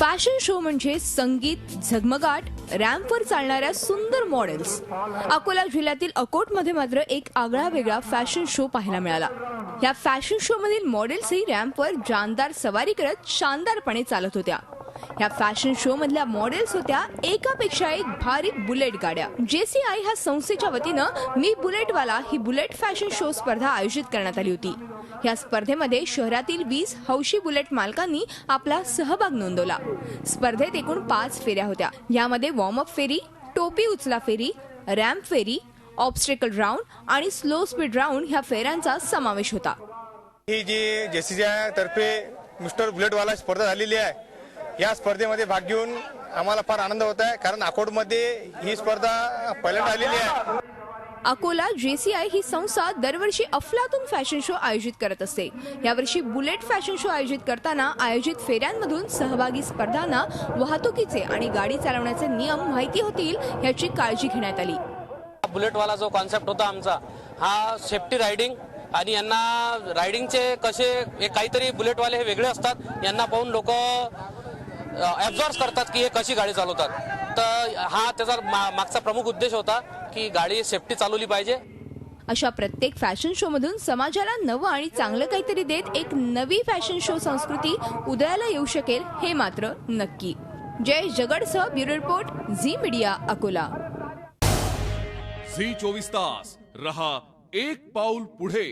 Fashion show म्हणजे संगीत, झगमगाट, रॅम्पवर चालणाऱ्या सुंदर मॉडेल्स. अकोला जिल्ह्यातील अकोटमध्ये मात्र एक आगळा वेगळा फॅशन शो पाहायला मिळाला. या फॅशन शो मधील मॉडेल्सही रॅम्पवर जानदार सवारी करत शानदारपणे चालत होत्या. या फॅशन शो मधल्या मॉडेल्स होत्या एकापेक्षा एक भारी बुलेट गाड्या. JCI ह्या संस्थेच्या वतीनं मी बुलेटवाला ही बुलेट फॅशन शो स्पर्धा आयोजित करण्यात आली होती. या स्पर्धेमध्ये शहरातील 20 हौशी बुलेट मालकांनी आपला सहभाग नोंदवला. स्पर्धेत एकूण 5 फेऱ्या होत्या. यामध्ये वॉर्मअप फेरी, टोपी उचला फेरी, रॅम्प फेरी, ऑब्स्टेकल राऊंड आणि स्लो स्पीड राऊंड ह्या फेऱ्यांचा समावेश होता. ही जी JCI तर्फे मिस्टर बुलेटवाला स्पर्धा झालेली आहे, या स्पर्धेमध्ये भाग घेऊन आम्हाला फार आनंद होत आहे, कारण अकोटमध्ये ही स्पर्धा पहिल्यांदा आलेली आहे. अकोला JCI ही संस्था दरवर्षी अफलातून फॅशन शो आयोजित करत असते. यावर्षी बुलेट फॅशन शो आयोजित करताना आयोजित फेऱ्यांमधून सहभागी स्पर्धांना वाहतुकीचे आणि गाडी चालवण्याचे नियम माहिती होतील याची काळजी घेण्यात आली. बुलेटवाला जो कॉन्सेप्ट होता आमचा, हा सेफ्टी रायडिंग आणि यांना रायडिंगचे कसे काहीतरी बुलेटवाले हे वेगळे असतात, यांना पाहून लोक ॲब्झॉर्ब करतात की हे कशी गाडी चालवतात. तर हा त्याचा मागचा प्रमुख उद्देश होता की गाडी सेफ्टी चालवली पाहिजे. अशा प्रत्येक फॅशन शो मधून समाजाला नवं आणि चांगलं काहीतरी देत एक नवी फॅशन शो संस्कृती उदयाला येऊ शकेल हे मात्र नक्की. जय जगडसह bureau report, Zee media, Akola. Zee 24 तास रहा एक पाऊल पुढे.